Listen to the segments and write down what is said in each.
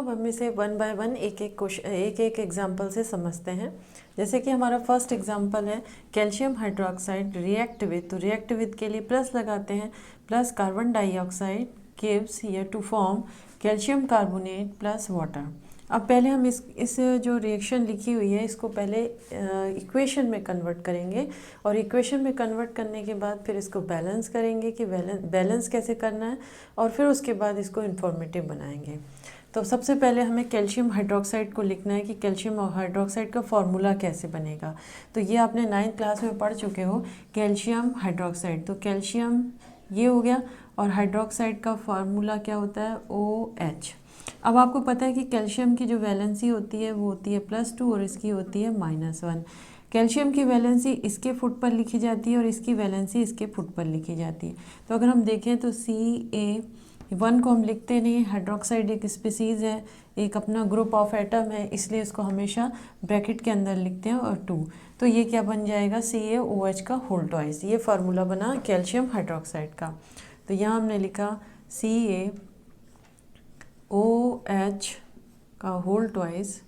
अब हम इसे वन बाय वन एक एक एग्जाम्पल से समझते हैं। जैसे कि हमारा फर्स्ट एग्जाम्पल है कैल्शियम हाइड्रोक्साइड रिएक्ट विद, तो रिएक्ट विद के लिए प्लस लगाते हैं, प्लस कार्बन डाइऑक्साइड गिव्स या to form calcium carbonate plus water. अब पहले हम इस जो रिएक्शन लिखी हुई है इसको पहले इक्वेशन में कन्वर्ट करेंगे और इक्वेशन में कन्वर्ट करने के बाद फिर इसको बैलेंस करेंगे कि बैलेंस कैसे करना है और फिर उसके बाद इसको इंफॉर्मेटिव बनाएंगे। तो सबसे पहले हमें कैल्शियम हाइड्रोक्साइड को लिखना है कि कैल्शियम हाइड्रोक्साइड का फॉर्मूला कैसे बनेगा। तो ये आपने 9th क्लास में पढ़ चुके हो, कैल्शियम हाइड्रोक्साइड। तो कैल्शियम ये हो गया और हाइड्रोक्साइड का फार्मूला क्या होता है, OH। अब आपको पता है कि कैल्शियम की जो वैलेंसी होती है वो होती है +2 और इसकी होती है -1। कैल्शियम की वैलेंसी इसके फुट पर लिखी जाती है और इसकी वैलेंसी इसके फुट पर लिखी जाती है। तो अगर हम देखें तो Ca1 को हम लिखते नहीं, हाइड्रोक्साइड एक स्पीसीज़ है, एक अपना ग्रुप ऑफ एटम है, इसलिए इसको हमेशा ब्रैकेट के अंदर लिखते हैं और 2। तो ये क्या बन जाएगा, CaOH का होल ट्वाइस। ये फार्मूला बना कैल्शियम हाइड्रोक्साइड का। तो यहाँ हमने लिखा CaOH का होल ट्वाइस।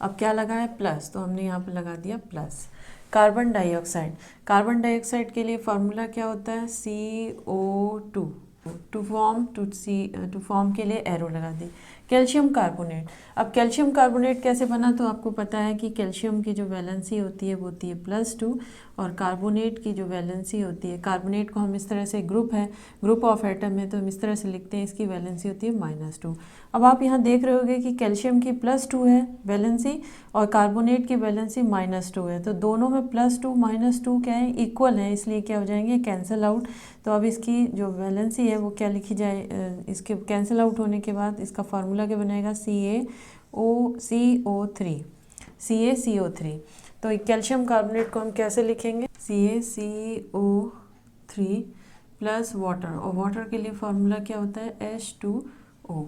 अब क्या लगा है, प्लस, तो हमने यहाँ पे लगा दिया plus. Carbon dioxide, carbon dioxide के लिए फार्मूला क्या होता है, CO2। टू फॉर्म के लिए एरो लगा दी। कैल्शियम कार्बोनेट, अब कैल्शियम कार्बोनेट कैसे बना, तो आपको पता है कि कैल्शियम की जो वैलेंसी होती है वो होती है +2 और कार्बोनेट की जो वैलेंसी होती है, कार्बोनेट को हम इस तरह से ग्रुप ऑफ एटम है तो हम इस तरह से लिखते हैं, इसकी वैलेंसी होती है -2। अब आप यहाँ देख रहे होगे कि कैल्शियम की +2 है वैलेंसी और कार्बोनेट की वैलेंसी -2 है, तो दोनों में +2 -2 क्या है, इक्वल है, इसलिए क्या हो जाएंगे, कैंसिल आउट। तो अब इसकी जो वैलेंसी है वो क्या लिखी जाए, इसके कैंसिल आउट होने के बाद इसका फार्मूला क्या बनेगा, CaCO3। तो कैल्शियम कार्बोनेट को हम कैसे लिखेंगे, CaCO3 प्लस वाटर, और वाटर के लिए फार्मूला क्या होता है, H2O।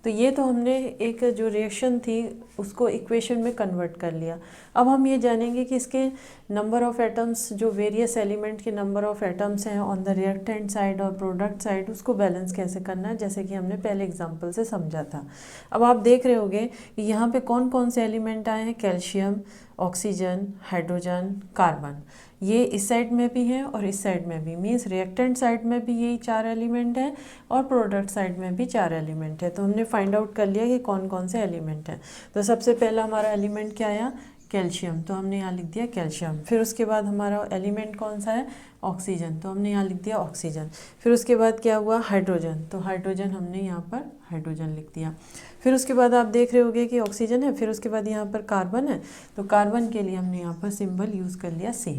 तो ये तो हमने एक जो रिएक्शन थी उसको इक्वेशन में कन्वर्ट कर लिया। अब हम ये जानेंगे कि इसके नंबर ऑफ एटम्स, जो वेरियस एलिमेंट के नंबर ऑफ एटम्स हैं ऑन द रिएक्टेंट साइड और प्रोडक्ट साइड, उसको बैलेंस कैसे करना है, जैसे कि हमने पहले एग्जांपल से समझा था। अब आप देख रहे होंगे कि यहाँ पे कौन कौन से एलिमेंट आए हैं, कैल्शियम, ऑक्सीजन, हाइड्रोजन, कार्बन। ये इस साइड में भी है और इस साइड में भी, मीन्स रिएक्टेंट साइड में भी यही 4 एलिमेंट हैं और प्रोडक्ट साइड में भी 4 एलिमेंट है। तो हमने फाइंड आउट कर लिया कि कौन कौन से एलिमेंट हैं। तो सबसे पहला हमारा एलिमेंट क्या आया, कैल्शियम, तो हमने यहाँ लिख दिया कैल्शियम। फिर उसके बाद हमारा एलिमेंट कौन सा है, ऑक्सीजन, तो हमने यहाँ लिख दिया ऑक्सीजन। फिर उसके बाद क्या हुआ, हाइड्रोजन, तो हाइड्रोजन हमने यहाँ पर हाइड्रोजन लिख दिया। फिर उसके बाद आप देख रहे होंगे कि ऑक्सीजन है, फिर उसके बाद यहाँ पर कार्बन है, तो कार्बन के लिए हमने यहाँ पर सिंबल यूज़ कर लिया C।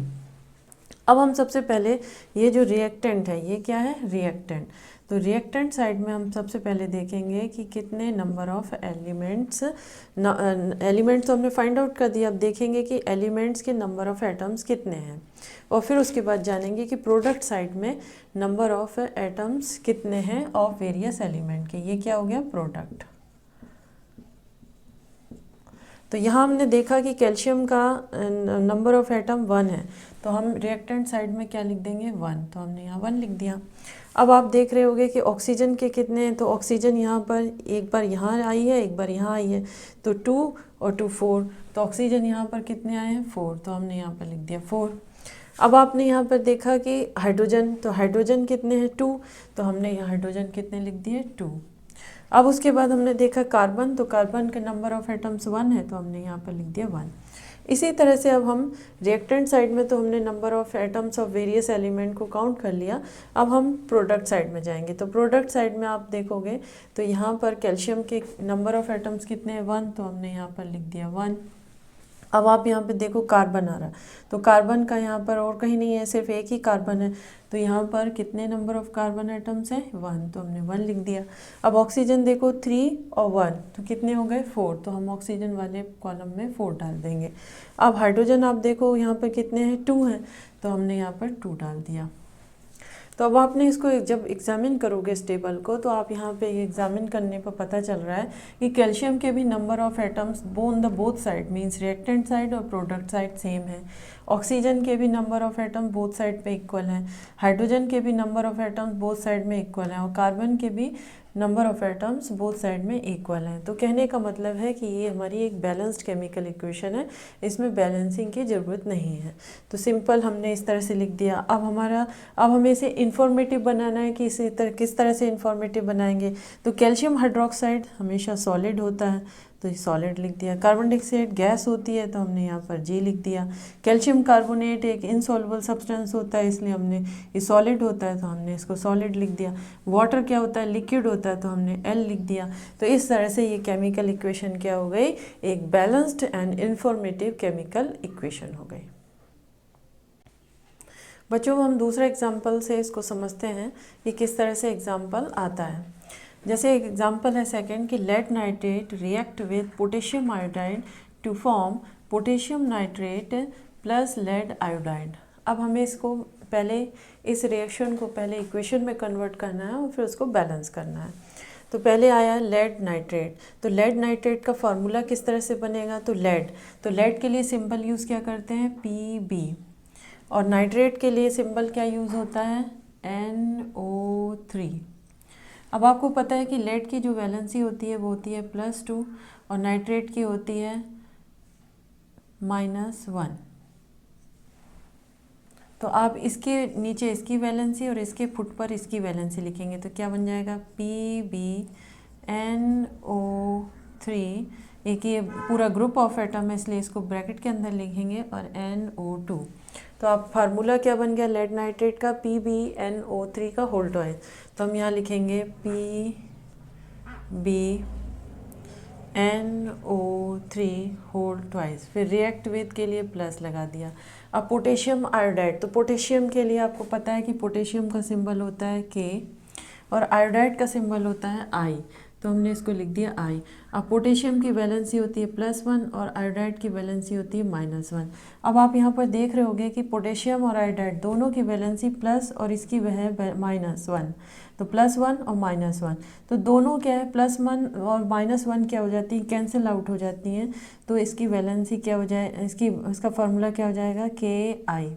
अब हम सबसे पहले ये जो रिएक्टेंट है, ये क्या है, रिएक्टेंट। तो रिएक्टेंट साइड में हम सबसे पहले देखेंगे कि कितने नंबर ऑफ एलिमेंट्स तो हमने फाइंड आउट कर दिया। अब देखेंगे कि एलिमेंट्स के नंबर ऑफ एटम्स कितने हैं और फिर उसके बाद जानेंगे कि प्रोडक्ट साइड में नंबर ऑफ एटम्स कितने हैं ऑफ वेरियस एलिमेंट के। ये क्या हो गया, प्रोडक्ट। तो यहाँ हमने देखा कि कैल्शियम का नंबर ऑफ एटम 1 है, तो हम रिएक्टेंट साइड में क्या लिख देंगे, 1, तो हमने यहाँ 1 लिख दिया। अब आप देख रहे होंगे कि ऑक्सीजन के कितने हैं, तो ऑक्सीजन यहाँ पर एक बार यहाँ आई है, एक बार यहाँ आई है, तो 2 और 2 4, तो ऑक्सीजन यहाँ पर कितने आए हैं, 4, तो हमने यहाँ पर लिख दिया 4। अब आपने यहाँ पर देखा कि हाइड्रोजन, तो हाइड्रोजन कितने हैं, 2, तो हमने यहाँ हाइड्रोजन कितने लिख दिए, 2। अब उसके बाद हमने देखा कार्बन, तो कार्बन के नंबर ऑफ एटम्स 1 है, तो हमने यहाँ पर लिख दिया 1। इसी तरह से अब हम रिएक्टेंट साइड में तो हमने number of atoms of various element को काउंट कर लिया। अब हम प्रोडक्ट साइड में जाएंगे, तो प्रोडक्ट साइड में आप देखोगे तो यहाँ पर कैल्शियम के नंबर ऑफ एटम्स कितने हैं, 1, तो हमने यहाँ पर लिख दिया 1। अब आप यहाँ पे देखो कार्बन आ रहा है, तो कार्बन का यहाँ पर और कहीं नहीं है, सिर्फ एक ही कार्बन है, तो यहाँ पर कितने नंबर ऑफ कार्बन एटम्स हैं, 1, तो हमने 1 लिख दिया। अब ऑक्सीजन देखो 3 और 1, तो कितने हो गए, 4, तो हम ऑक्सीजन वाले कॉलम में 4 डाल देंगे। अब हाइड्रोजन आप देखो यहाँ पर कितने हैं, 2 हैं, तो हमने यहाँ पर 2 डाल दिया। तो अब आपने इसको जब एग्जामिन करोगे इस टेबल को, तो आप यहाँ पे एग्जामिन करने पर पता चल रहा है कि कैल्शियम के भी number of atoms both side, means reactant side और प्रोडक्ट साइड सेम है। ऑक्सीजन के भी number of atom both side पे इक्वल हैं, हाइड्रोजन के भी number of atoms both side में इक्वल हैं, और कार्बन के भी number of atoms both side में इक्वल हैं। तो कहने का मतलब है कि ये हमारी एक बैलेंस्ड केमिकल इक्वेशन है, इसमें बैलेंसिंग की ज़रूरत नहीं है। तो सिंपल हमने इस तरह से लिख दिया। अब हमें इसे इंफॉर्मेटिव बनाना है कि किस तरह से इंफॉर्मेटिव बनाएंगे। तो कैल्शियम हाइड्रोक्साइड हमेशा सॉलिड होता है, तो ये सॉलिड लिख दिया। कार्बन डाइऑक्साइड गैस होती है, तो हमने यहाँ पर जी लिख दिया। कैल्शियम कार्बोनेट एक इनसॉल्युबल सब्सटेंस होता है, इसलिए हमने ये सॉलिड होता है तो हमने इसको सॉलिड लिख दिया। वाटर क्या होता है, लिक्विड होता है, तो हमने एल लिख दिया। तो इस तरह से ये केमिकल इक्वेशन क्या हो गई, एक balanced and informative chemical equation हो गई। बच्चों हम दूसरा एग्जाम्पल से इसको समझते हैं कि किस तरह से एग्जाम्पल आता है। जैसे एक एग्जाम्पल है सेकंड कि lead nitrate react with potassium iodide to form potassium nitrate plus lead iodide. अब हमें इसको पहले इस रिएक्शन को पहले इक्वेशन में कन्वर्ट करना है और फिर उसको बैलेंस करना है। तो पहले आया लेड नाइट्रेट। तो लेड नाइट्रेट का फार्मूला किस तरह से बनेगा, तो लेड के लिए सिंबल यूज़ क्या करते हैं, Pb, और नाइट्रेट के लिए सिंबल क्या यूज़ होता है, NO3। अब आपको पता है कि लेड की जो वैलेंसी होती है वो होती है +2 और नाइट्रेट की होती है -1। तो आप इसके नीचे इसकी वैलेंसी और इसके फुट पर इसकी वैलेंसी लिखेंगे तो क्या बन जाएगा, PbNO3। एक ये पूरा ग्रुप ऑफ एटम है इसलिए इसको ब्रैकेट के अंदर लिखेंगे, और NO2। तो आप फार्मूला क्या बन गया लेड नाइट्रेट का, PbNO3 का होल ट्वाइस। तो हम यहाँ लिखेंगे PbNO3 होल ट्वाइस, फिर रिएक्ट विद के लिए प्लस लगा दिया। अब पोटेशियम आयोडाइड, तो पोटेशियम के लिए आपको पता है कि पोटेशियम का सिंबल होता है K और आयोडाइड का सिंबल होता है I, तो हमने इसको लिख दिया I। अब पोटेशियम की वैलेंसी होती है +1 और आयोडाइड की वैलेंसी होती है -1। अब आप यहाँ पर देख रहे होंगे कि पोटेशियम और आयोडाइड दोनों की वैलेंसी प्लस और इसकी वह है -1, तो +1 और -1, तो दोनों क्या है, +1 और -1 क्या हो जाती है, कैंसिल आउट हो जाती हैं। तो इसकी वैलेंसी क्या हो जाए, इसका फार्मूला क्या हो जाएगा, KI।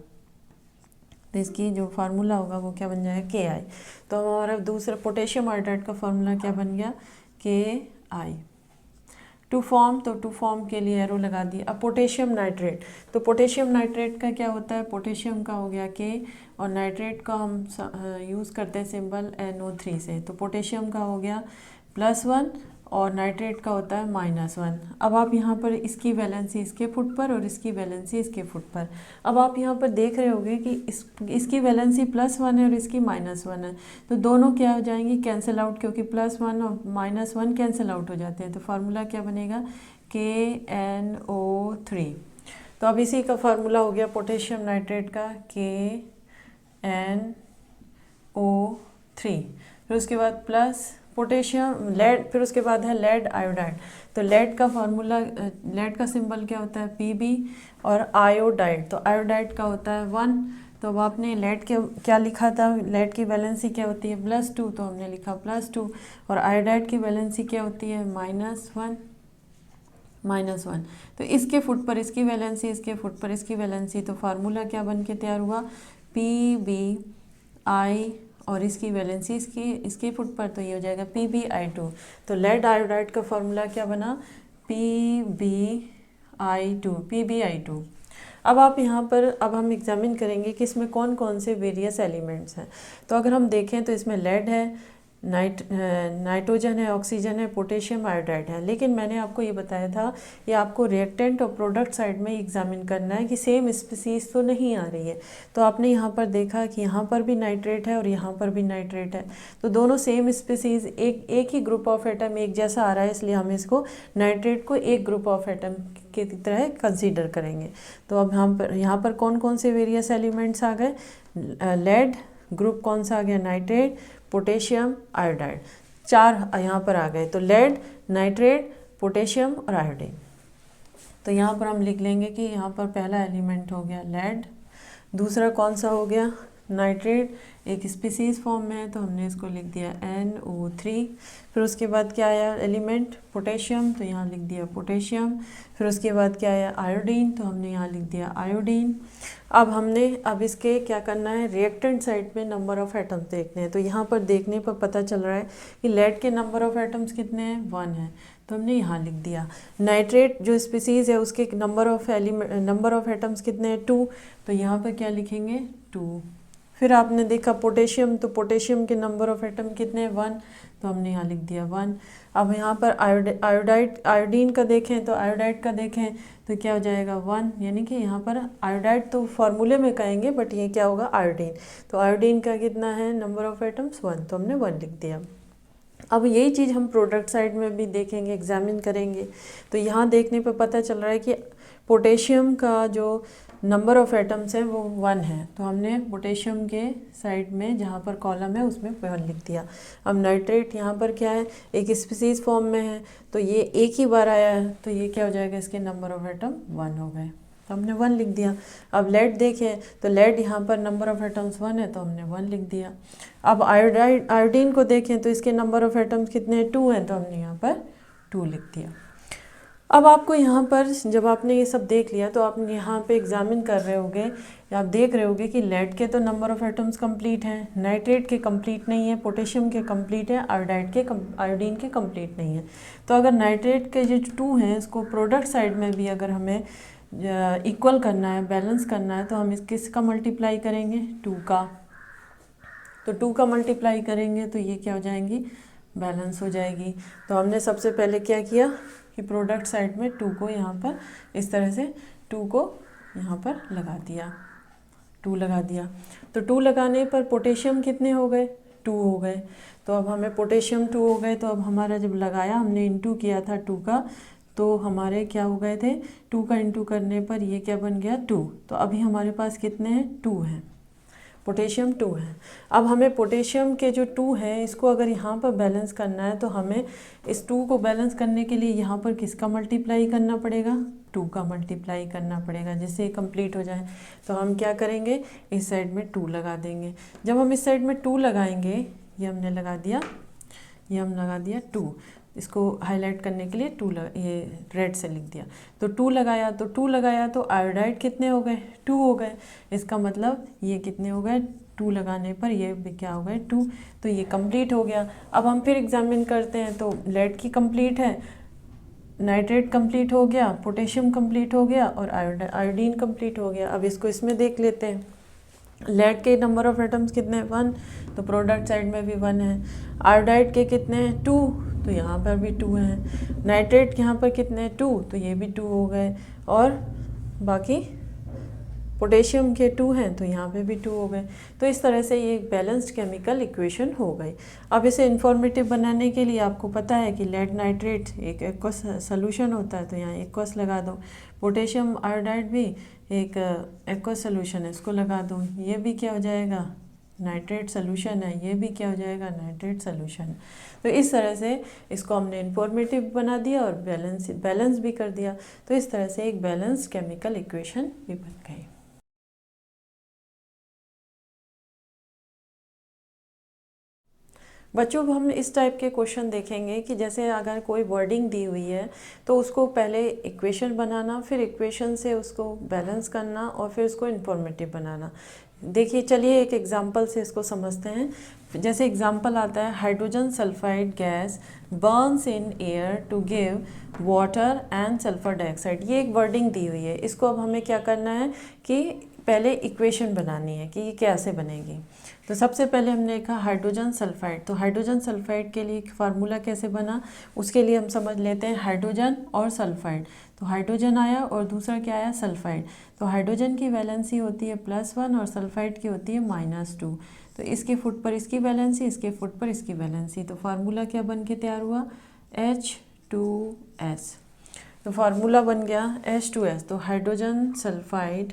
तो इसकी जो फार्मूला होगा वो क्या बन जाएगा, KI। तो हमारा दूसरा पोटेशियम आयोडाइड का फार्मूला क्या बन गया, KI। टू फॉर्म के लिए एरो लगा दिया। अब पोटेशियम नाइट्रेट, तो पोटेशियम नाइट्रेट का क्या होता है, पोटेशियम का हो गया K और नाइट्रेट का हम यूज़ करते हैं सिंबल NO3 से। तो पोटेशियम का हो गया +1 और नाइट्रेट का होता है -1। अब आप यहाँ पर इसकी वैलेंसी इसके फुट पर और इसकी वैलेंसी इसके फुट पर। अब आप यहाँ पर देख रहे होंगे कि इसकी वैलेंसी +1 है और इसकी -1 है, तो दोनों क्या हो जाएंगी, कैंसिल आउट, क्योंकि +1 और -1 कैंसिल आउट हो जाते हैं। तो फार्मूला क्या बनेगा, KNO3। तो अब इसी का फार्मूला हो गया पोटेशियम नाइट्रेट का KNO3। फिर उसके बाद प्लस पोटेशियम लेड, फिर उसके बाद है लेड आयोडाइड। तो लेड का फार्मूला, लेड का सिंबल क्या होता है, Pb, और आयोडाइड, तो आयोडाइड का होता है 1। तो अब आपने लेड के क्या लिखा था, लेड की वैलेंसी क्या होती है +2, तो हमने लिखा +2, और आयोडाइड की वैलेंसी क्या होती है -1। तो इसके फुट पर इसकी वैलेंसी, इसके फुट पर इसकी वैलेंसी, तो फार्मूला क्या बन के तैयार हुआ, PbI और इसकी वैलेंसी इसके फुट पर, तो ये हो जाएगा PbI2। तो लेड आयोडाइड का फार्मूला क्या बना, PbI2। अब आप यहाँ पर अब हम एग्जामिन करेंगे कि इसमें कौन कौन से वेरियस एलिमेंट्स हैं। तो अगर हम देखें तो इसमें लेड है, नाइट्रोजन है, ऑक्सीजन है, पोटेशियम आयोडाइड है। लेकिन मैंने आपको ये बताया था ये आपको रिएक्टेंट और प्रोडक्ट साइड में एग्जामिन करना है कि सेम स्पीसीज तो नहीं आ रही है। तो आपने यहाँ पर देखा कि यहाँ पर भी नाइट्रेट है और यहाँ पर भी नाइट्रेट है, तो दोनों सेम स्पीसीज एक ही ग्रुप ऑफ एटम एक जैसा आ रहा है, इसलिए हम इसको नाइट्रेट को एक ग्रुप ऑफ एटम की तरह कंसीडर करेंगे। तो अब यहाँ पर कौन कौन से वेरियस एलिमेंट्स आ गए, लेड ग्रुप कौन सा आ गया, नाइट्रेट, पोटेशियम, आयोडाइड, 4 यहाँ पर आ गए। तो लेड, नाइट्रेट, पोटेशियम और आयोडीन। तो यहाँ पर हम लिख लेंगे कि यहाँ पर पहला एलिमेंट हो गया लेड, दूसरा कौन सा हो गया, नाइट्रेट एक स्पीसीज फॉर्म में है तो हमने इसको लिख दिया NO3। फिर उसके बाद क्या आया एलिमेंट पोटेशियम, तो यहाँ लिख दिया पोटेशियम। फिर उसके बाद क्या आया आयोडीन, तो हमने यहाँ लिख दिया आयोडीन। अब इसके क्या करना है, रिएक्टेंट साइड में नंबर ऑफ़ एटम्स देखने हैं। तो यहाँ पर देखने पर पता चल रहा है कि लेड के नंबर ऑफ़ एटम्स कितने हैं, 1 है, तो हमने यहाँ लिख दिया। नाइट्रेट जो स्पीसीज़ है उसके नंबर ऑफ़ एटम्स कितने हैं, 2, तो यहाँ पर क्या लिखेंगे 2। फिर आपने देखा पोटेशियम, तो पोटेशियम के नंबर ऑफ़ एटम कितने हैं, 1, तो हमने यहाँ लिख दिया 1। अब यहाँ पर आयोडीन का देखें तो आयोडाइड का देखें तो क्या हो जाएगा 1, यानी कि यहाँ पर आयोडाइड तो फॉर्मूले में कहेंगे बट ये क्या होगा आयोडीन। तो आयोडीन का कितना है नंबर ऑफ़ एटम्स 1, तो हमने 1 लिख दिया। अब यही चीज़ हम प्रोडक्ट साइड में भी देखेंगे, एग्जामिन करेंगे। तो यहाँ देखने पर पता चल रहा है कि पोटेशियम का जो नंबर ऑफ़ एटम्स है वो 1 है, तो हमने पोटेशियम के साइड में जहाँ पर कॉलम है उसमें 1 लिख दिया। अब नाइट्रेट यहाँ पर क्या है, एक स्पीसीज फॉर्म में है, तो ये एक ही बार आया है, तो ये क्या हो जाएगा, इसके नंबर ऑफ़ एटम 1 हो गए, तो हमने 1 लिख दिया। अब लेड देखें तो लेड यहाँ पर नंबर ऑफ़ एटम्स 1 है, तो हमने 1 लिख दिया। अब आयोडीन को देखें तो इसके नंबर ऑफ़ एटम्स कितने हैं, 2 हैं, तो हमने यहाँ पर 2 लिख दिया। अब आपको यहाँ पर जब आपने ये सब देख लिया तो आप यहाँ पे एग्जामिन कर रहे होगे, आप देख रहे होगे कि लेड के तो नंबर ऑफ़ एटम्स कंप्लीट हैं, नाइट्रेट के कंप्लीट नहीं है, पोटेशियम के कंप्लीट है, आयोडीन के कंप्लीट नहीं है। तो अगर नाइट्रेट के जो 2 हैं इसको प्रोडक्ट साइड में भी अगर हमें इक्वल करना है, बैलेंस करना है, तो हम किसका मल्टीप्लाई करेंगे, 2 का। तो 2 का मल्टीप्लाई करेंगे तो ये क्या हो जाएंगी, बैलेंस हो जाएगी। तो हमने सबसे पहले क्या किया कि प्रोडक्ट साइड में 2 को यहाँ पर इस तरह से 2 को यहाँ पर लगा दिया, 2 लगा दिया। तो 2 लगाने पर पोटेशियम कितने हो गए, 2 हो गए। तो अब हमें पोटेशियम 2 हो गए, तो अब हमारा जब लगाया हमने इनटू किया था 2 का, तो हमारे क्या हो गए थे, 2 का इनटू करने पर ये क्या बन गया 2। तो अभी हमारे पास कितने हैं, 2 हैं, पोटेशियम 2 है। अब हमें पोटेशियम के जो 2 हैं इसको अगर यहाँ पर बैलेंस करना है तो हमें इस 2 को बैलेंस करने के लिए यहाँ पर किसका मल्टीप्लाई करना पड़ेगा, 2 का मल्टीप्लाई करना पड़ेगा, जिससे कंप्लीट हो जाए। तो हम क्या करेंगे, इस साइड में 2 लगा देंगे। जब हम इस साइड में 2 लगाएंगे, ये हमने लगा दिया, ये हम लगा दिया 2, इसको हाईलाइट करने के लिए 2 ये रेड से लिख दिया। तो 2 लगाया तो आयोडाइड कितने हो गए, 2 हो गए। इसका मतलब ये कितने हो गए, 2 लगाने पर ये भी क्या हो गए 2, तो ये कंप्लीट हो गया। अब हम फिर एग्जामिन करते हैं, तो लेड की कंप्लीट है, नाइट्रेट कंप्लीट हो गया, पोटेशियम कंप्लीट हो गया और आयोडीन कंप्लीट हो गया। अब इसको इसमें देख लेते हैं, लेड के नंबर ऑफ़ एटम्स कितने हैं, 1, तो प्रोडक्ट साइड में भी 1 है। आयोडाइड के कितने हैं, 2, तो यहाँ पर भी 2 हैं। नाइट्रेट के यहाँ पर कितने हैं, 2, तो ये भी 2 हो गए। और बाकी पोटेशियम के 2 हैं, तो यहाँ पे भी 2 हो गए। तो इस तरह से ये एक बैलेंस्ड केमिकल इक्वेशन हो गई। अब इसे इंफॉर्मेटिव बनाने के लिए आपको पता है कि लेड नाइट्रेट एक एक्वस सोल्यूशन होता है, तो यहाँ एक्वस लगा दो। पोटेशियम आयोडाइड भी एक एक्वस सोल्यूशन है, इसको लगा दो। ये भी क्या हो जाएगा, नाइट्रेट सोल्यूशन है, ये भी क्या हो जाएगा, नाइट्रेट सोल्यूशन। तो इस तरह से इसको हमने इंफॉर्मेटिव बना दिया और बैलेंस भी कर दिया। तो इस तरह से एक बैलेंस्ड केमिकल इक्वेशन भी बन गई। बच्चों हम इस टाइप के क्वेश्चन देखेंगे कि जैसे अगर कोई वर्डिंग दी हुई है तो उसको पहले इक्वेशन बनाना, फिर इक्वेशन से उसको बैलेंस करना और फिर उसको इंफॉर्मेटिव बनाना। देखिए चलिए एक एग्जांपल से इसको समझते हैं। जैसे एग्जांपल आता है, hydrogen sulphide gas burns in air to give water and sulphur dioxide. ये एक वर्डिंग दी हुई है। इसको अब हमें क्या करना है कि पहले इक्वेशन बनानी है कि ये कैसे बनेगी। तो सबसे पहले हमने लिखा हाइड्रोजन सल्फाइड। तो हाइड्रोजन सल्फाइड के लिए फार्मूला कैसे बना, उसके लिए हम समझ लेते हैं हाइड्रोजन और सल्फाइड। तो हाइड्रोजन आया और दूसरा क्या आया, सल्फाइड। तो हाइड्रोजन की वैलेंसी होती है +1 और सल्फाइड की होती है -2। तो इसके फुट पर इसकी वैलेंसी, इसके फुट पर इसकी वैलेंसी। तो फार्मूला क्या बन के तैयार हुआ, H2S। तो फार्मूला बन गया H2S। तो हाइड्रोजन सल्फाइड,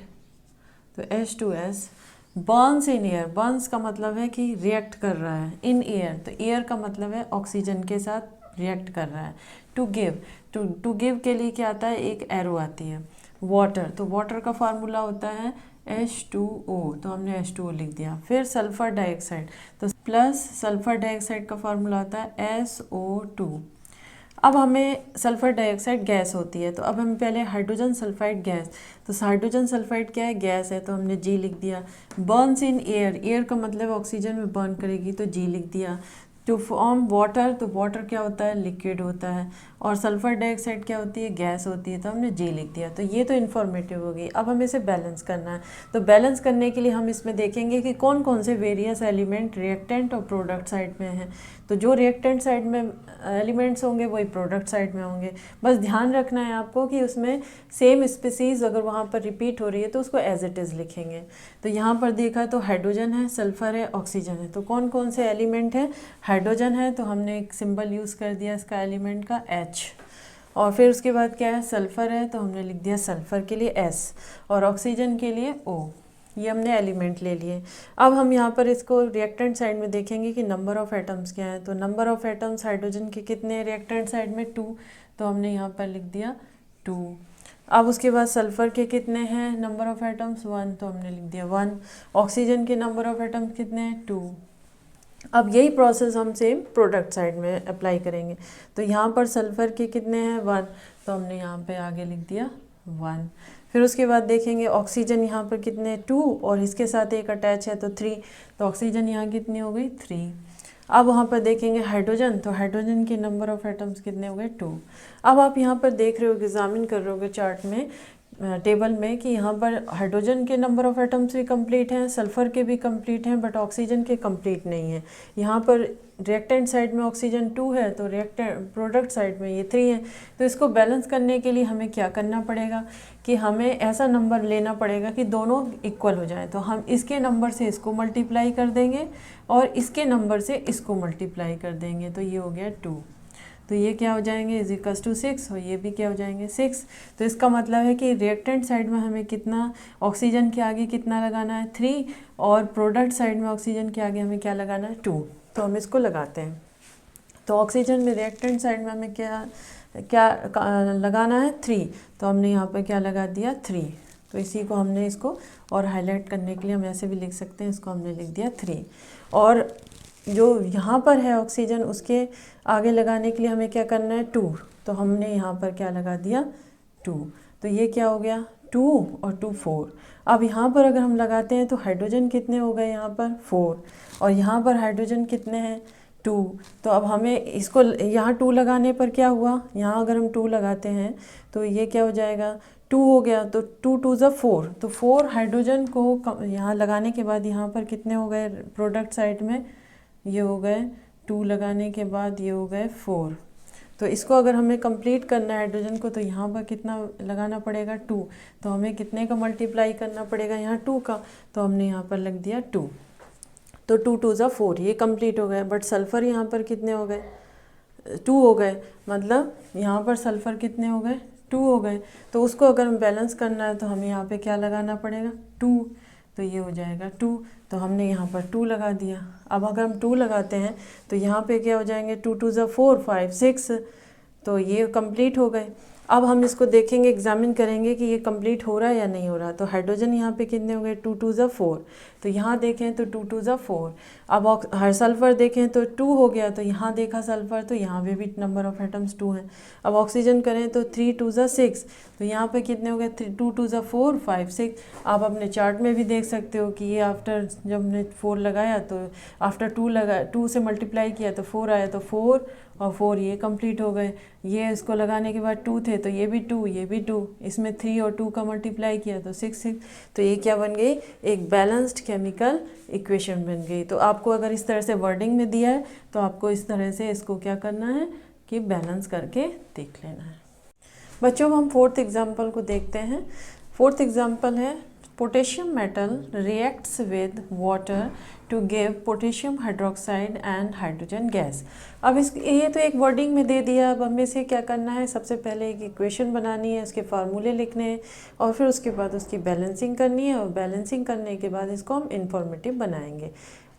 तो H2S Burns in air. Burns का मतलब है कि रिएक्ट कर रहा है, इन एयर तो एयर का मतलब है ऑक्सीजन के साथ रिएक्ट कर रहा है। टू गिव, टू गिव के लिए क्या आता है, एक एरो आती है। वाटर, तो वाटर का फार्मूला होता है H2O, तो हमने H2O लिख दिया। फिर सल्फ़र डाइऑक्साइड, तो प्लस सल्फ़र डाइऑक्साइड का फार्मूला होता है SO2। अब हमें सल्फ़र डाइऑक्साइड गैस होती है, तो अब हम पहले हाइड्रोजन सल्फाइड गैस, तो हाइड्रोजन सल्फाइड क्या है, गैस है, तो हमने G लिख दिया। बर्न्स इन एयर, एयर का मतलब ऑक्सीजन में बर्न करेगी, तो G लिख दिया। टू फॉर्म वाटर, तो वाटर क्या होता है, लिक्विड होता है। और सल्फ़र डाइऑक्साइड क्या होती है, गैस होती है, तो हमने G लिख दिया। तो ये तो इन्फॉर्मेटिव हो गई। अब हमें इसे बैलेंस करना है, तो बैलेंस करने के लिए हम इसमें देखेंगे कि कौन कौन से वेरियस एलिमेंट रिएक्टेंट और प्रोडक्ट साइड में हैं। तो जो रिएक्टेंट साइड में एलिमेंट्स होंगे वही प्रोडक्ट साइड में होंगे। बस ध्यान रखना है आपको कि उसमें सेम स्पीसीज़ अगर वहाँ पर रिपीट हो रही है तो उसको एज इट इज़ लिखेंगे। तो यहाँ पर देखा तो हाइड्रोजन है, सल्फ़र है, ऑक्सीजन है। तो कौन कौन से एलिमेंट हैं, हाइड्रोजन है तो हमने एक सिंबल यूज़ कर दिया इसका एलिमेंट का H। और फिर उसके बाद क्या है, सल्फ़र है तो हमने लिख दिया सल्फ़र के लिए S, और ऑक्सीजन के लिए O। ये हमने एलिमेंट ले लिए। अब हम यहाँ पर इसको रिएक्टेंट साइड में देखेंगे कि नंबर ऑफ़ एटम्स क्या है। तो नंबर ऑफ़ एटम्स हाइड्रोजन के कितने हैं रिएक्टेंट साइड में, 2, तो हमने यहाँ पर लिख दिया 2। अब उसके बाद सल्फ़र के कितने हैं नंबर ऑफ़ एटम्स, 1, तो हमने लिख दिया 1। ऑक्सीजन के नंबर ऑफ़ एटम्स कितने हैं, 2। अब यही प्रोसेस हम सेम प्रोडक्ट साइड में अप्लाई करेंगे। तो यहाँ पर सल्फ़र के कितने हैं, 1, तो हमने यहाँ पे आगे लिख दिया 1। फिर उसके बाद देखेंगे ऑक्सीजन यहाँ पर कितने, 2, और इसके साथ एक अटैच है तो 3, तो ऑक्सीजन यहाँ कितनी हो गई, 3। अब वहाँ पर देखेंगे हाइड्रोजन, तो हाइड्रोजन के नंबर ऑफ़ एटम्स कितने हो गए, 2। अब आप यहाँ पर देख रहे हो, एग्जामिन कर रहे होगे चार्ट में, टेबल में, कि यहाँ पर हाइड्रोजन के नंबर ऑफ़ एटम्स भी कंप्लीट हैं, सल्फ़र के भी कंप्लीट हैं, बट ऑक्सीजन के कंप्लीट नहीं है। यहाँ पर रिएक्टेंट साइड में ऑक्सीजन 2 है, तो रिएक्टेंट प्रोडक्ट साइड में ये 3 है। तो इसको बैलेंस करने के लिए हमें क्या करना पड़ेगा कि हमें ऐसा नंबर लेना पड़ेगा कि दोनों इक्वल हो जाए। तो हम इसके नंबर से इसको मल्टीप्लाई कर देंगे और इसके नंबर से इसको मल्टीप्लाई कर देंगे, तो ये हो गया 2। तो ये क्या हो जाएंगे, इज इक्वल्स टू 6, और ये भी क्या हो जाएंगे, 6। तो इसका मतलब है कि रिएक्टेंट साइड में हमें कितना, ऑक्सीजन के आगे कितना लगाना है, 3, और प्रोडक्ट साइड में ऑक्सीजन के आगे हमें क्या लगाना है, 2। तो हम इसको लगाते हैं। तो ऑक्सीजन में रिएक्टेंट साइड में हमें क्या लगाना है, 3, तो हमने यहाँ पर क्या लगा दिया, 3। तो इसी को हमने इसको और हाईलाइट करने के लिए हम ऐसे भी लिख सकते हैं, इसको हमने लिख दिया 3। और जो यहाँ पर है ऑक्सीजन, उसके आगे लगाने के लिए हमें क्या करना है, 2, तो हमने यहाँ पर क्या लगा दिया, 2। तो ये क्या हो गया, 2 और 2 4। अब यहाँ पर अगर हम लगाते हैं तो हाइड्रोजन कितने हो गए, यहाँ पर 4, और यहाँ पर हाइड्रोजन कितने हैं, 2। तो अब हमें इसको यहाँ 2 लगाने पर क्या हुआ, यहाँ अगर हम 2 लगाते हैं तो ये क्या हो जाएगा, 2 हो गया, तो 2 2 ज़ा 4, तो 4 हाइड्रोजन को यहाँ लगाने के बाद यहाँ पर कितने हो गए प्रोडक्ट साइड में, ये हो गए 2 लगाने के बाद ये हो गए 4। तो इसको अगर हमें कंप्लीट करना है हाइड्रोजन को, तो यहाँ पर कितना लगाना पड़ेगा, 2। तो हमें कितने का मल्टीप्लाई करना पड़ेगा, यहाँ 2 का, तो हमने यहाँ पर लग दिया 2। तो 2 2 ज़ा 4, ये कंप्लीट हो गए। बट सल्फ़र यहाँ पर कितने हो गए, 2 हो गए, मतलब यहाँ पर सल्फ़र कितने हो गए, 2 हो गए। तो उसको अगर हम बैलेंस करना है तो हमें यहाँ पे क्या लगाना पड़ेगा, 2। तो ये हो जाएगा 2, तो हमने यहाँ पर 2 लगा दिया। अब अगर हम 2 लगाते हैं तो यहाँ पे क्या हो जाएंगे, 2 2 ज़ा 4 5 6, तो ये कंप्लीट हो गए। अब हम इसको देखेंगे, एग्जामिन करेंगे कि ये कंप्लीट हो रहा है या नहीं हो रहा। तो हाइड्रोजन यहाँ पे कितने हो गए, 2 2 ज़ा 4, तो यहाँ देखें तो 2 2 ज़ा 4। अब हर सल्फ़र देखें तो 2 हो गया, तो यहाँ देखा सल्फ़र तो यहाँ पे भी नंबर ऑफ़ एटम्स 2 हैं। अब ऑक्सीजन करें तो 3 2 ज़ा 6, तो यहाँ पे कितने हो गए, 2 2 ज़ा 4 5 6। आप अपने चार्ट में भी देख सकते हो कि ये आफ्टर जब हमने 4 लगाया तो आफ्टर 2 से मल्टीप्लाई किया तो 4 आया, तो 4 और 4 ये कंप्लीट हो गए। ये इसको लगाने के बाद 2 थे, तो ये भी 2, ये भी 2, इसमें 3 और 2 का मल्टीप्लाई किया तो 6 6। तो ये क्या बन गई, एक बैलेंस्ड केमिकल इक्वेशन बन गई। तो आपको अगर इस तरह से वर्डिंग में दिया है तो आपको इस तरह से इसको क्या करना है कि बैलेंस करके देख लेना है। बच्चों हम 4th एग्जाम्पल को देखते हैं। 4th एग्जाम्पल है, potassium metal reacts with water to give potassium hydroxide and hydrogen gas. अब ये तो एक वर्डिंग में दे दिया। अब हमें से क्या करना है, सबसे पहले एक इक्वेशन बनानी है, उसके फार्मूले लिखने हैं और फिर उसके बाद उसकी बैलेंसिंग करनी है, और बैलेंसिंग करने के बाद इसको हम इंफॉर्मेटिव बनाएंगे।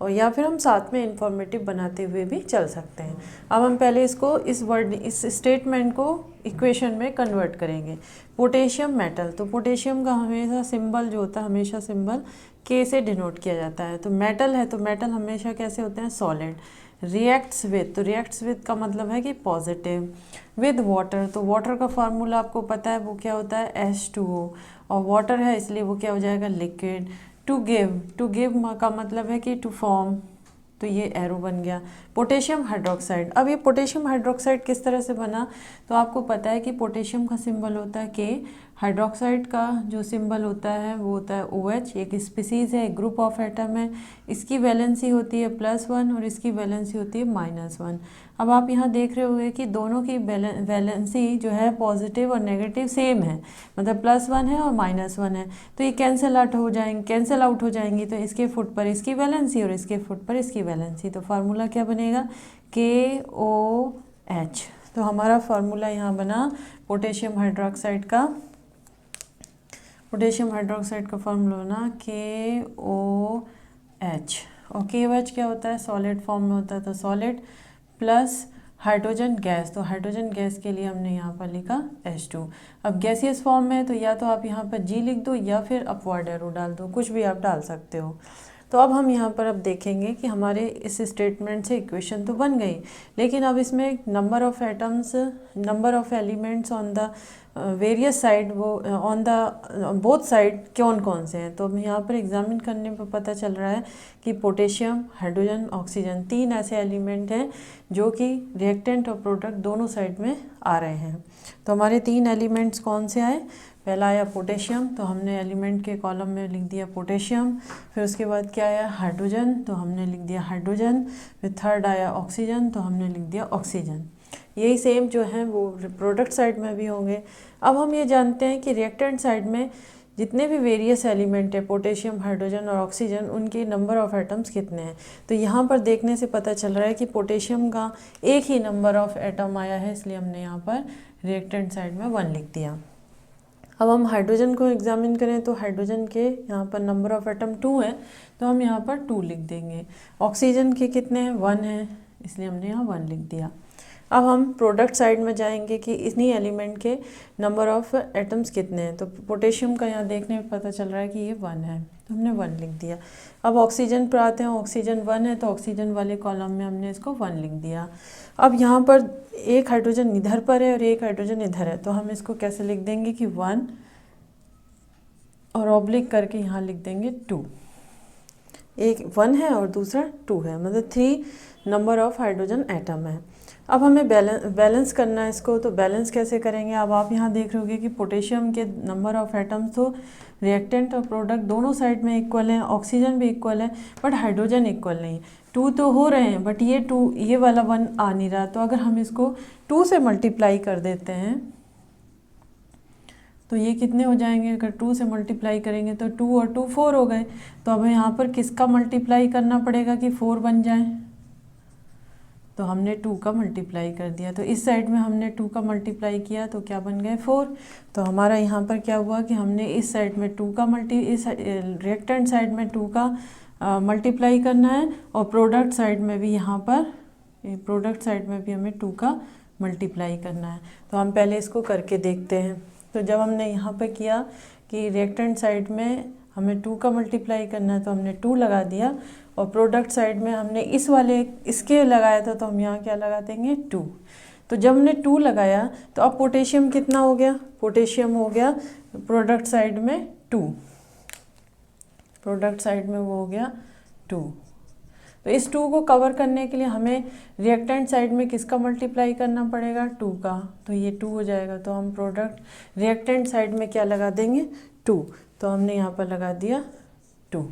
और या फिर हम साथ में इंफॉर्मेटिव बनाते हुए भी चल सकते हैं। अब हम पहले इसको इस स्टेटमेंट को इक्वेशन में कन्वर्ट करेंगे। पोटेशियम मेटल, तो पोटेशियम का हमेशा सिंबल जो होता है हमेशा सिंबल के से डिनोट किया जाता है। तो मेटल है तो मेटल हमेशा कैसे होते हैं, सॉलिड। रिएक्ट्स विद, तो रिएक्ट्स विद का मतलब है कि पॉजिटिव। विद वाटर, तो वाटर का फार्मूला आपको पता है वो क्या होता है, H2O, और वाटर है इसलिए वो क्या हो जाएगा, लिक्विड। टू गिव का मतलब है कि टू फॉर्म, तो ये एरो बन गया। पोटेशियम हाइड्रोक्साइड, अब ये पोटेशियम हाइड्रोक्साइड किस तरह से बना, तो आपको पता है कि पोटेशियम का सिंबल होता है के, हाइड्रोक्साइड का जो सिंबल होता है वो होता है OH। एक स्पीसीज़ है, एक ग्रुप ऑफ एटम है, इसकी वैलेंसी होती है +1 और इसकी वैलेंसी होती है -1। अब आप यहाँ देख रहे होंगे कि दोनों की वैलेंसी जो है पॉजिटिव और नेगेटिव सेम है, मतलब +1 है और -1 है, तो ये कैंसिल आउट हो जाएंगी। तो इसके फुट पर इसकी वैलेंसी और इसके फुट पर इसकी वैलेंसी, तो फार्मूला क्या बनेगा, KOH। तो हमारा फार्मूला यहाँ बना पोटेशियम हाइड्रोक्साइड का फार्मूला बना KOH। और KOH क्या होता है, सॉलिड फॉर्म में होता है, तो सॉलिड प्लस हाइड्रोजन गैस, तो हाइड्रोजन गैस के लिए हमने यहाँ पर लिखा H2। अब गैसियस फॉर्म में तो या तो आप यहाँ पर G लिख दो या फिर अपवर्ड एरो डाल दो, कुछ भी आप डाल सकते हो। तो अब हम यहाँ पर अब देखेंगे कि हमारे इस स्टेटमेंट से इक्वेशन तो बन गई, लेकिन अब इसमें number of elements on the various side, वो ऑन द बोथ साइड कौन से हैं। तो अब यहाँ पर एग्जामिन करने पर पता चल रहा है कि पोटेशियम, हाइड्रोजन, ऑक्सीजन, 3 ऐसे एलिमेंट हैं जो कि रिएक्टेंट और प्रोडक्ट दोनों साइड में आ रहे हैं। तो हमारे 3 एलिमेंट्स कौन से आए, पहला आया पोटेशियम, तो हमने एलिमेंट के कॉलम में लिख दिया पोटेशियम। फिर उसके बाद क्या आया, हाइड्रोजन, तो हमने लिख दिया हाइड्रोजन। फिर थर्ड आया ऑक्सीजन, तो हमने लिख दिया ऑक्सीजन। यही सेम जो है वो प्रोडक्ट साइड में भी होंगे। अब हम ये जानते हैं कि रिएक्टेंट साइड में जितने भी वेरियस एलिमेंट है, पोटेशियम, हाइड्रोजन और ऑक्सीजन, उनके नंबर ऑफ़ एटम्स कितने हैं। तो यहाँ पर देखने से पता चल रहा है कि पोटेशियम का एक ही नंबर ऑफ़ एटम आया है, इसलिए हमने यहाँ पर रिएक्टेंट साइड में 1 लिख दिया। अब हम हाइड्रोजन को एग्जामिन करें तो हाइड्रोजन के यहाँ पर नंबर ऑफ़ एटम 2 है, तो हम यहाँ पर 2 लिख देंगे। ऑक्सीजन के कितने हैं, 1 है, इसलिए हमने यहाँ 1 लिख दिया। अब हम प्रोडक्ट साइड में जाएंगे कि इन्हीं एलिमेंट के नंबर ऑफ़ एटम्स कितने हैं। तो पोटेशियम का यहाँ देखने में पता चल रहा है कि ये 1 है, तो हमने 1 लिख दिया। अब ऑक्सीजन पर आते हैं, ऑक्सीजन 1 है, तो ऑक्सीजन वाले कॉलम में हमने इसको 1 लिख दिया। अब यहाँ पर एक हाइड्रोजन इधर पर है और एक हाइड्रोजन इधर है, तो हम इसको कैसे लिख देंगे कि 1 और ऑब्लिक करके यहाँ लिख देंगे 2। एक 1 है और दूसरा 2 है, मतलब 3 नंबर ऑफ़ हाइड्रोजन एटम है। अब हमें बैलेंस करना है इसको, तो बैलेंस कैसे करेंगे। अब आप यहाँ देख रहे होगे कि पोटेशियम के नंबर ऑफ़ एटम्स तो रिएक्टेंट और प्रोडक्ट दोनों साइड में इक्वल हैं, ऑक्सीजन भी इक्वल है, बट हाइड्रोजन इक्वल नहीं। 2 तो हो रहे हैं, बट ये वाला 1 आ नहीं रहा। तो अगर हम इसको 2 से मल्टीप्लाई कर देते हैं तो ये कितने हो जाएंगे, अगर 2 से मल्टीप्लाई करेंगे तो 2 और 2 4 हो गए। तो हमें यहाँ पर किसका मल्टीप्लाई करना पड़ेगा कि 4 बन जाए, तो हमने 2 का मल्टीप्लाई कर दिया। तो इस साइड में हमने 2 का मल्टीप्लाई किया तो क्या बन गए 4। तो हमारा यहाँ पर क्या हुआ कि हमने इस साइड में 2 का इस रिएक्टेंट साइड में 2 का मल्टीप्लाई करना है, और प्रोडक्ट साइड में भी हमें 2 का मल्टीप्लाई करना है। तो हम पहले इसको करके देखते हैं। तो जब हमने यहाँ पर किया कि रिएक्टेंट साइड में हमें 2 का मल्टीप्लाई करना है, तो हमने 2 लगा दिया, और प्रोडक्ट साइड में हमने इसके लगाया था, तो हम यहाँ क्या लगा देंगे 2। तो जब हमने 2 लगाया तो अब पोटेशियम कितना हो गया, पोटेशियम हो गया प्रोडक्ट साइड में 2, प्रोडक्ट साइड में वो हो गया 2। तो इस 2 को कवर करने के लिए हमें रिएक्टेंट साइड में किसका मल्टीप्लाई करना पड़ेगा, 2 का, तो ये 2 हो जाएगा। तो हम रिएक्टेंट साइड में क्या लगा देंगे 2, तो हमने यहाँ पर लगा दिया 2।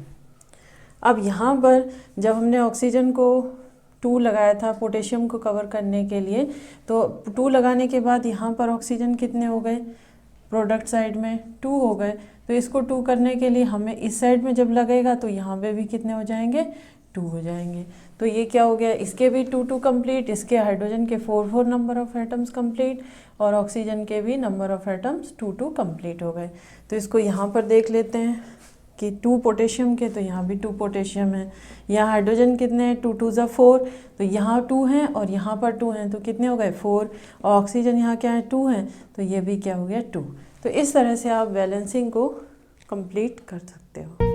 अब यहाँ पर जब हमने ऑक्सीजन को 2 लगाया था पोटेशियम को कवर करने के लिए, तो 2 लगाने के बाद यहाँ पर ऑक्सीजन कितने हो गए, प्रोडक्ट साइड में 2 हो गए। तो इसको 2 करने के लिए हमें इस साइड में जब लगेगा तो यहाँ पे भी कितने हो जाएंगे, 2 हो जाएंगे। तो ये क्या हो गया, इसके भी 2 कंप्लीट, इसके हाइड्रोजन के 4 नंबर ऑफ़ एटम्स कंप्लीट, और ऑक्सीजन के भी नंबर ऑफ़ एटम्स 2 कंप्लीट हो गए। तो इसको यहाँ पर देख लेते हैं कि 2 पोटेशियम के, तो यहाँ भी 2 पोटेशियम है। यहाँ हाइड्रोजन कितने हैं, 2 2 4, तो यहाँ 2 हैं और यहाँ पर 2 हैं, तो कितने हो गए 4। और ऑक्सीजन यहाँ क्या है 2 हैं, तो ये भी क्या हो गया 2। तो इस तरह से आप बैलेंसिंग को कंप्लीट कर सकते हो।